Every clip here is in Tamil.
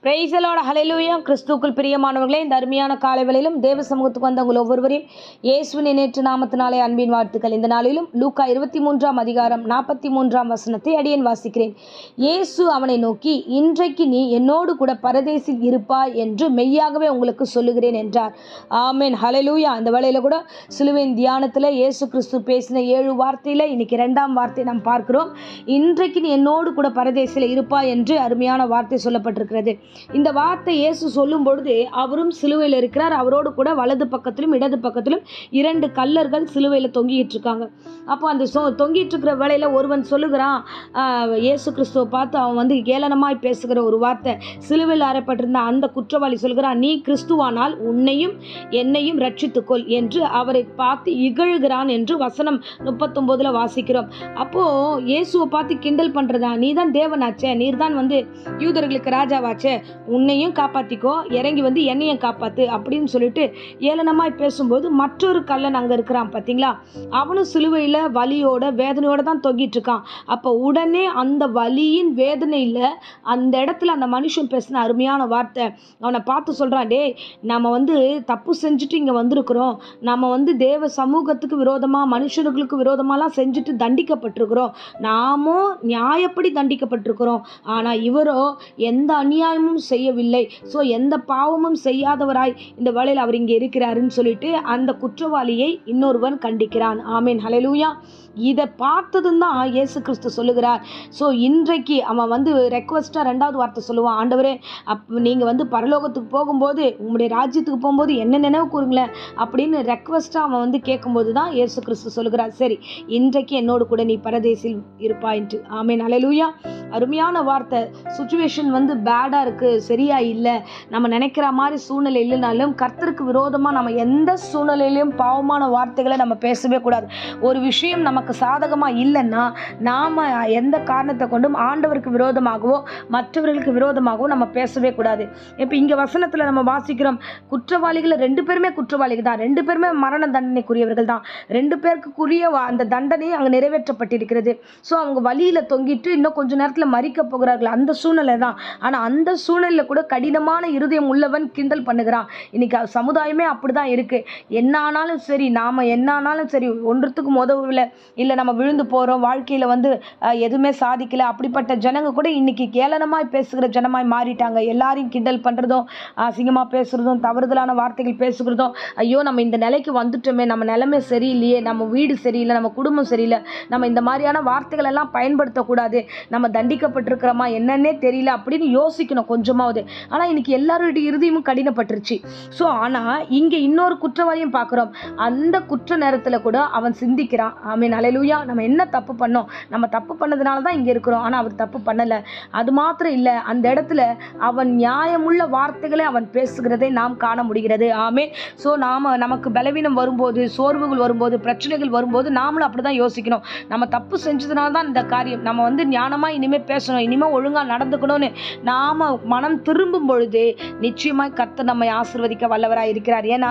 பிரைஸ் தி லார்ட், ஹல்லேலூயா. கிறிஸ்துவுக்குள் பிரியமானவர்களே, இந்த அருமையான காலை வேளையிலும் தேவ சமூகத்துக்கு வந்த உங்கள் ஒவ்வொருவரையும் இயேசுவின் இணையற்ற நாமத்தினாலே அன்பின் வாழ்த்துக்கள். இந்த நாளிலும் லூக்கா 23 அதிகாரம் 43 வசனத்தை அடியேன் வாசிக்கிறேன். இயேசு அவனை நோக்கி, இன்றைக்கு நீ என்னோடு கூட பரதேசில் இருப்பாய் என்று மெய்யாகவே உங்களுக்கு சொல்லுகிறேன் என்றார். ஆமென், ஹல்லேலூயா. இந்த வேளையில கூட சிலுவையின் தியானத்தில் இயேசு கிறிஸ்து பேசின 7 வார்த்தையில் இன்னைக்கு 2ஆம் வார்த்தை நாம் பார்க்கிறோம். இன்றைக்கு நீ என்னோடு கூட பரதேசில் இருப்பாய் என்று அருமையான வார்த்தை சொல்லப்பட்டிருக்கிறது. இந்த வார்த்தை இயேசு சொல்லும் பொழுது அவரும் சிலுவையில் இருக்கிறார். அவரோடு கூட வலது பக்கத்திலும் இடது பக்கத்திலும் 2 கல்லர்கள் சிலுவையில் தொங்கிட்டு இருக்காங்க. அப்போ அந்த தொங்கிட்டு இருக்கிற வேளையில் ஒருவன் சொல்லுகிறான், இயேசு கிறிஸ்துவை பார்த்து அவன் ஏளனமாய் பேசுகிற ஒரு வார்த்தை. சிலுவையில் அறையப்பட்டிருந்த அந்த குற்றவாளி சொல்கிறான், நீ கிறிஸ்துவானால் உன்னையும் என்னையும் ரட்சித்துக்கொள் என்று அவரை பார்த்து இகழ்கிறான் என்று வசனம் 39 வாசிக்கிறோம். அப்போ இயேசுவை பார்த்து கிண்டல் பண்றதா, நீ தான் தேவனாச்சே, நீர் தான் யூதர்களுக்கு ராஜாவாச்சே, உன்னையும் காப்பாத்திக்கோ, இறங்கி என்னையும் காப்பாத்து அப்படின்னு சொல்லிட்டு ஏளனமாய் பேசும்போது மற்றொரு கல்லன் அங்க இருக்கிறான் பார்த்தீங்களா, அவனும் சிலுவையில் வலியோட வேதனையோட தான் தொங்கிட்டு இருக்கான். அப்போ உடனே அந்த வலியின் வேதனையில் அந்த இடத்துல அந்த மனுஷன் பேசின அருமையான வார்த்தை, அவனை பார்த்து சொல்றான், டே நம்ம தப்பு செஞ்சுட்டு இங்கே வந்திருக்கிறோம், நம்ம தேவ சமூகத்துக்கு விரோதமாக மனுஷர்களுக்கு விரோதமாலாம் செஞ்சுட்டு தண்டிக்கப்பட்டிருக்கிறோம், நாமோ நியாயப்படி தண்டிக்கப்பட்டிருக்கிறோம், ஆனால் இவரோ எந்த அநியாயமும் செய்யவில்லை, ஸோ எந்த பாவமும் செய்யாதவராய் இந்த வேளையில் அவர் இங்கே இருக்கிறாருன்னு சொல்லிட்டு அந்த குற்றவாளியை இன்னொருவன் கண்டிக்கிறான். ஆமீன், ஹல்லேலூயா. இதை பார்த்ததும் தான் இயேசு கிறிஸ்து சொல்லுகிறார். ஸோ இன்றைக்கு அவன் ரெக்வஸ்ட்டாக 2வது வார்த்தை சொல்லுவான், ஆண்டவரே நீங்கள் பரலோகத்துக்கு போகும்போது உங்களுடைய ராஜ்யத்துக்கு போகும்போது என்ன நினைவு கூறுங்களேன் அப்படின்னு ரெக்வஸ்ட்டாக அவன் கேட்கும்போது தான் இயேசு கிறிஸ்து சொல்லுகிறார், சரி இன்றைக்கு என்னோடு கூட நீ பரதேசில் இருப்பாயின்ட்டு. ஆமீன், ஹல்லேலூயா. அருமையான வார்த்தை. சுச்சுவேஷன் பேடாக இருக்குது, சரியா இல்லை, நம்ம நினைக்கிற மாதிரி சூழ்நிலை இல்லைனாலும் கர்த்தருக்கு விரோதமாக நம்ம எந்த சூழ்நிலையிலையும் பாவமான வார்த்தைகளை நம்ம பேசவே கூடாது. ஒரு விஷயம் நமக்கு சாதகமாக இல்லைன்னா நாம் எந்த காரணத்தை கொண்டும் ஆண்டவருக்கு விரோதமாகவோ மற்றவர்களுக்கு விரோதமாகவோ நம்ம பேசவே கூடாது. இப்போ இங்கே வசனத்தில் நம்ம வாசிக்கிறோம், குற்றவாளிகள் 2 பேருமே குற்றவாளிகள் தான், 2 பேருமே மரண தண்டனைக்குரியவர்கள் தான், 2 பேருக்குரிய அந்த தண்டனை அங்கே நிறைவேற்றப்பட்டிருக்கிறது. ஸோ அவங்க வழியில் தொங்கிட்டு இன்னும் கொஞ்சம் நேரத்தில் மறிக்க போகிறார்கள், அந்த சூழ்நிலை தான். ஆனால் அந்த சூழ்நிலையில் கூட கடினமான இருதயம் உள்ளவன் கிண்டல் பண்ணுகிறான். இன்னைக்கு சமுதாயமே அப்படிதான் இருக்கு. என்ன ஆனாலும் சரி, நாம என்ன ஆனாலும் சரி, ஒன்றுத்துக்கும் உதவல, இல்லை நம்ம விழுந்து போகிறோம், வாழ்க்கையில் எதுவுமே சாதிக்கல, அப்படிப்பட்ட ஜனங்க கூட இன்னைக்கு கேளனமாய் பேசுகிற ஜனமாய் மாறிட்டாங்க. எல்லாரையும் கிண்டல் பண்ணுறதும், அசிங்கமாக பேசுகிறதும், தவறுதலான வார்த்தைகள் பேசுகிறதும், ஐயோ நம்ம இந்த நிலைக்கு வந்துட்டோமே, நம்ம நிலைமை சரியில்லையே, நம்ம வீடு சரியில்லை, நம்ம குடும்பம் சரியில்லை, நம்ம இந்த மாதிரியான வார்த்தைகள் எல்லாம் பயன்படுத்தக்கூடாது, நம்ம தண்டிக்கப்பட்டிருக்கிறோமா என்னன்னே தெரியல அப்படின்னு யோசிக்கணும் கொஞ்சமாவது. ஆனால் இன்னைக்கு எல்லாருடைய இருதயமும் கடினப்பட்டுருச்சு. ஸோ ஆனால் இங்கே இன்னொரு குற்றவாளியும் பார்க்குறோம். அந்த குற்ற நேரத்தில் கூட அவன் சிந்திக்கிறான், ஆமீன், ஹல்லேலூயா, நம்ம என்ன தப்பு பண்ணோம், நம்ம தப்பு பண்ணதுனால தான் இங்கே இருக்கிறோம், ஆனால் அவர் தப்பு பண்ணலை. அது மாத்திரம் இல்லை, அந்த இடத்துல அவன் நியாயமுள்ள வார்த்தைகளை அவன் பேசுகிறதை நாம் காண முடிகிறது. ஆமீன். ஸோ நமக்கு பலவீனம் வரும்போது, சோர்வுகள் வரும்போது, பிரச்சனைகள் வரும்போது நாமளும் அப்படி தான் யோசிக்கணும், நம்ம தப்பு செஞ்சதுனால தான் இந்த காரியம், நம்ம நியாயமாக இனிமேல் பேசணும், இனிமேல் ஒழுங்காக நடந்துக்கணும்னு நாம் மனம் திரும்பும் பொழுது நிச்சயமாய் கர்த்தர் நம்மை ஆசீர்வதிக்க வல்லவராய் இருக்கிறார். ஏன்னா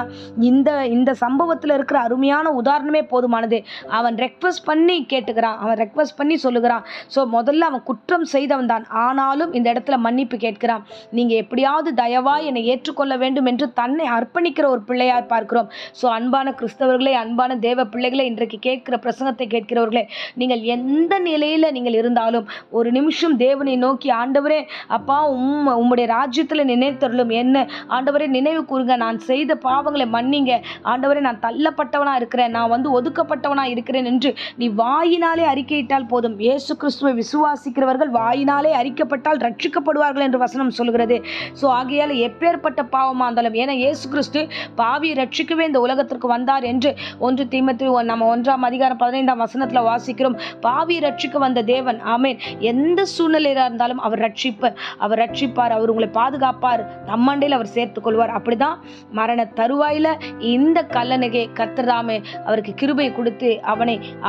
இந்த சம்பவத்தில் இருக்கிற அருமையான உதாரணமே போதுமானது. அவன் ரெக்வஸ்ட் பண்ணி கேட்டுக்கிறான், அவன் ரெக்வஸ்ட் பண்ணி சொல்லுகிறான். ஸோ முதல்ல அவன் குற்றம் செய்தவன் தான், ஆனாலும் இந்த இடத்துல மன்னிப்பு கேட்கிறான். நீங்கள் எப்படியாவது தயவாய் என்னை ஏற்றுக்கொள்ள வேண்டும் என்று தன்னை அர்ப்பணிக்கிற ஒரு பிள்ளையார் பார்க்கிறோம். ஸோ அன்பான கிறிஸ்தவர்களே, அன்பான தேவ பிள்ளைகளே, இன்றைக்கு கேட்கிற பிரசங்கத்தை கேட்கிறவர்களே, நீங்கள் எந்த நிலையில் நீங்கள் இருந்தாலும் ஒரு நிமிஷம் தேவனை நோக்கி, ஆண்டவரே அப்பா உம்முடைய ராஜ்யத்தில் நினைத்தருளும், என்ன ஆண்டவரே நினைவு கூறுங்க, நான் செய்த பாவங்களை மன்னிங்க, ஆண்டவரே நான் தள்ளப்பட்டவனாக இருக்கிறேன், நான் ஒதுக்கப்பட்டவனாக இருக்கிறேன் என்று நீ வாயினாலே அறிக்கையிட்டால் போதும். இயேசு கிறிஸ்துவை விசுவாசிக்கிறவர்கள் வாயினாலே அறிக்கப்பட்டால் ரட்சிக்கப்படுவார்கள் என்று வசனம் சொல்கிறது. ஸோ ஆகையால் எப்பேற்பட்ட பாவமாக இருந்தாலும், ஏன்னா இயேசு கிறிஸ்து பாவியை ரட்சிக்கவே இந்த உலகத்திற்கு வந்தார் என்று 1 தீமோத்தேயு நம்ம 1ஆம் அதிகாரம் 15ஆம் வசனத்தில் வாசிக்கிறோம். பாவியை ரட்சிக்க வந்த தேவன், ஆமென், எந்த சூழ்நிலையாக இருந்தாலும் அவர் ரட்சிப்பார், அவர் உங்களை பாதுகாப்பார், தம்மண்டையில் அவர் சேர்த்துக் கொள்வார். அப்படிதான் மரண தருவாயில் இந்த கல்லனுகே கர்த்தர்தாமே அவருக்கு கிருபை கொடுத்து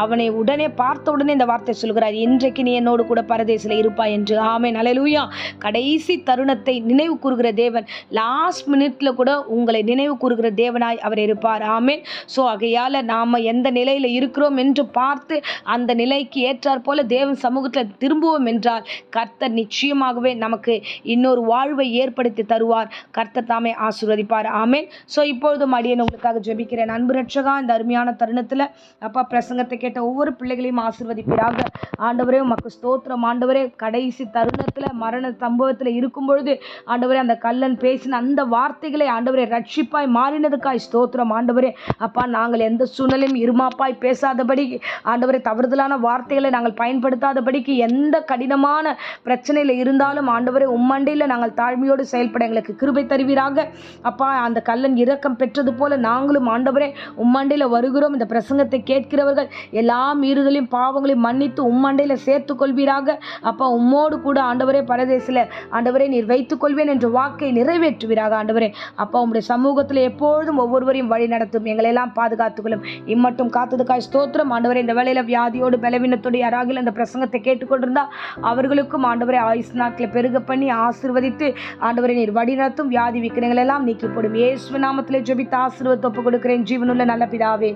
அவனை உடனே பார்த்த உடனே இந்த வார்த்தை சொல்கிறார், இன்றைக்கு நீ என்னோடு கூட பரதேசில் இருப்பாய் என்று. ஆமென், ஹல்லேலூயா. கடைசி தருணத்தை நினைவு கூறுகிற தேவன், லாஸ்ட் மினிட்ல கூட உங்களை நினைவு கூறுகிற தேவனாய் அவர் இருப்பார். ஆமென். ஸோ ஆகையால் நாம் எந்த நிலையில் இருக்கிறோம் என்று பார்த்து அந்த நிலைக்கு ஏற்றாற் போல தேவன் சமூகத்தில் திரும்புவோம் என்றால் கர்த்தர் நிச்சயமாகவே நமக்கு இன்னொரு வாழ்வை ஏற்படுத்தி தருவார். கர்த்தர் தாமே ஆசீர்வதிப்பார். ஆமென். ஸோ இப்பொழுதும் அடியேன் உங்களுக்காக ஜெபிக்கிறேன். அன்பு ரட்சகா, இந்த அருமையான தருணத்தில் அப்பா பிரசங்கத்தை கேட்ட ஒவ்வொரு பிள்ளைகளையும் ஆசீர்வதிப்பீராக. ஆண்டவரே உமக்கு ஸ்தோத்திரம். ஆண்டவரே கடைசி தருணத்தில் மரண சம்பவத்தில் இருக்கும் பொழுது ஆண்டவரே அந்த கள்ளன் பேசின அந்த வார்த்தைகளை ஆண்டவரே ரட்சிப்பாய் மாறினதுக்காய் ஸ்தோத்திரம். ஆண்டவரே அப்பா நாங்கள் எந்த சூழ்நிலையும் இருமாப்பாய் பேசாதபடி ஆண்டவரே தவறுதலான வார்த்தைகளை நாங்கள் பயன்படுத்தாதபடிக்கு எந்த கடினமான பிரச்சனையில் இருந்தாலும் ஆண்டவரே உம்மண்டையில் நாங்கள் தாழ்மையோடு செயல்பட எங்களுக்கு கிருபை தருவீராக. அப்பா அந்த கள்ளன் இரக்கம் பெற்றது போல நாங்களும் ஆண்டவரே உம்மண்டையில் வருகிறோம். இந்த பிரசங்கத்தை கேட்கிறவர்கள் எல்லா மீறுதலையும் பாவங்களையும் மன்னித்து உம்மண்டையில் சேர்த்து கொள்வீராக. அப்பா உம்மோடு கூட ஆண்டவரே பரதேசில் ஆண்டவரே நீர் வைத்துக் கொள்வேன் என்ற வாக்கை நிறைவேற்றுவீராக. ஆண்டவரே அப்பா உம்முடைய சமூகத்தில் எப்பொழுதும் ஒவ்வொருவரையும் வழி நடத்தும், எங்களை எல்லாம் பாதுகாத்துக்கொள்ளும். இம்மட்டும் காத்ததுக்காய் ஸ்தோத்திரம். ஆண்டவரே இந்த வேளையில் வியாதியோடு பலவீனத்தோடு யாராக இந்த பிரசங்கத்தை கேட்டுக்கொண்டிருந்தால் அவர்களுக்கும் ஆண்டவரே ஆயுஸ் நாட்களை பெருக பண்ணி ஆசீர்வதித்து ஆண்டவரே நீர் வழி நடத்தும். வியாதி விக்கிரங்கள் எல்லாம் நீக்கி போடும். இயேசுவின் நாமத்திலே ஜெபித்து ஆசீர்வாதத்தை ஒப்புக் கொடுக்கிறேன் ஜீவனுள்ள நல்ல பிதாவே.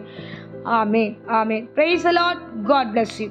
ஆமென். ஆமென். Praise the Lord. God bless you.